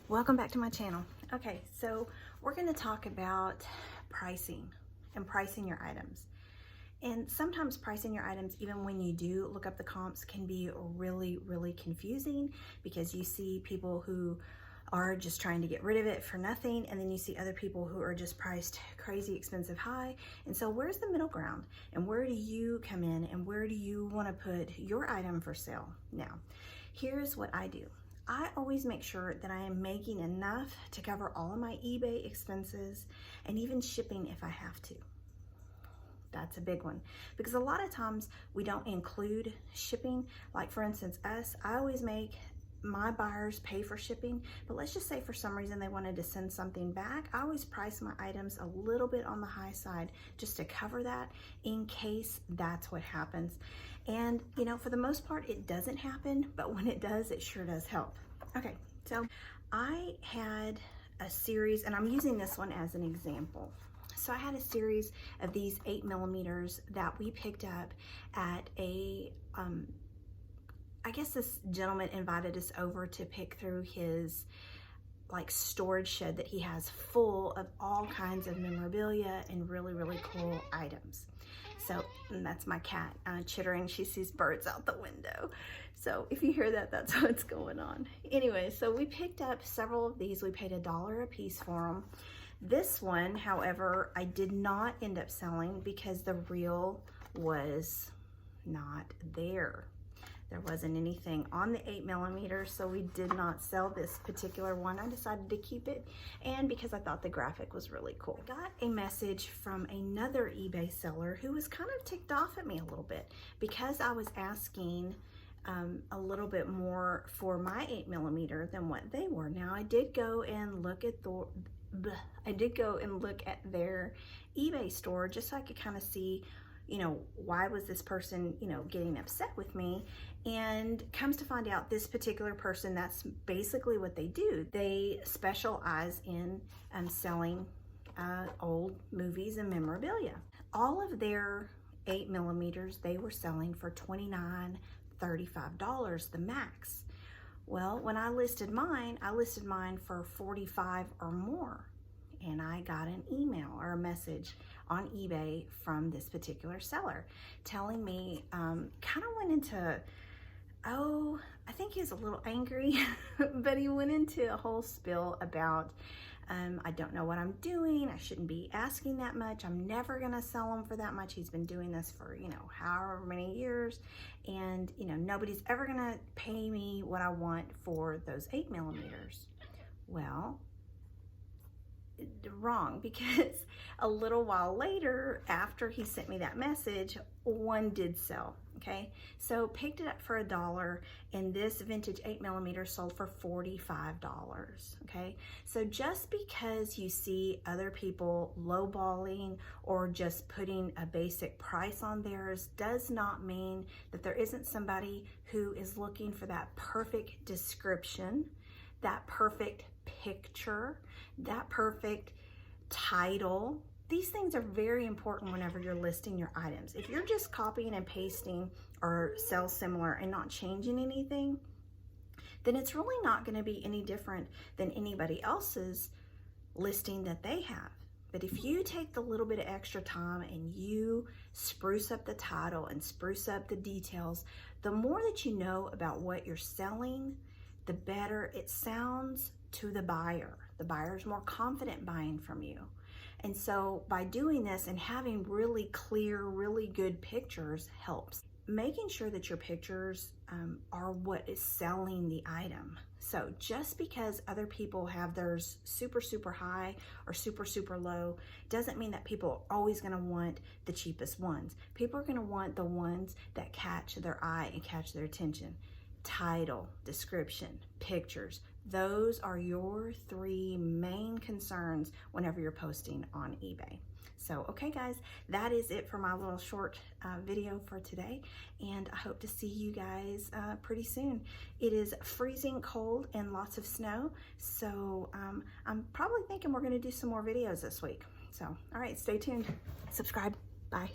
Welcome back to my channel. Okay, so we're going to talk about pricing and pricing your items. And sometimes pricing your items, even when you do look up the comps, can be really confusing because you see people who are just trying to get rid of it for nothing, and then you see other people who are just priced crazy expensive high. And so where's the middle ground, and where do you come in, and where do you want to put your item for sale? Now, here's what I do. I always make sure that I am making enough to cover all of my eBay expenses and even shipping if I have to. That's a big one, because a lot of times we don't include shipping. Like for instance, I always make my buyers pay for shipping, but let's just say for some reason they wanted to send something back. I always price my items a little bit on the high side just to cover that in case that's what happens. And you know, for the most part, it doesn't happen, but when it does, it sure does help. Okay, so I had a series, and I'm using this one as an example. So I had a series of these 8mm that we picked up at a, I guess this gentleman invited us over to pick through his like storage shed that he has full of all kinds of memorabilia and really cool items. So that's my cat chittering. She sees birds out the window. So if you hear that, that's what's going on. Anyway, so we picked up several of these. We paid $1 a piece for them. This one, however, I did not end up selling because the reel was not there. There wasn't anything on the 8mm, so we did not sell this particular one. I decided to keep it, and because I thought the graphic was really cool. I got a message from another eBay seller who was kind of ticked off at me a little bit because I was asking a little bit more for my 8mm than what they were. Now, I did go and look at their eBay store just so I could kind of see, you know, why was this person, you know, getting upset with me? And comes to find out, this particular person, that's basically what they do. They specialize in selling old movies and memorabilia. All of their 8mm they were selling for $29, $35, the max. Well, when I listed mine for $45 or more. And I got an email or a message on eBay from this particular seller telling me, kind of went into, oh, I think he was a little angry, but he went into a whole spiel about, I don't know what I'm doing. I shouldn't be asking that much. I'm never going to sell him for that much. He's been doing this for, you know, however many years. And, you know, nobody's ever going to pay me what I want for those 8mm. Well, wrong, because a little while later, after he sent me that message, one did sell. Okay, so picked it up for $1, and this vintage 8mm sold for $45. Okay, so just because you see other people lowballing or just putting a basic price on theirs does not mean that there isn't somebody who is looking for that perfect description, that perfect picture, that perfect title. These things are very important whenever you're listing your items. If you're just copying and pasting or sell similar and not changing anything, then it's really not going to be any different than anybody else's listing that they have. But if you take the little bit of extra time and you spruce up the title and spruce up the details, the more that you know about what you're selling, the better it sounds to the buyer. The buyer's more confident buying from you. And so by doing this and having really clear, really good pictures helps. Making sure that your pictures are what is selling the item. So just because other people have theirs super high or super low doesn't mean that people are always going to want the cheapest ones. People are going to want the ones that catch their eye and catch their attention. Title, description, pictures. Those are your 3 main concerns whenever you're posting on eBay. So, okay guys, that is it for my little short video for today, and I hope to see you guys pretty soon. It is freezing cold and lots of snow, so I'm probably thinking we're going to do some more videos this week. So, all right, stay tuned. Subscribe. Bye.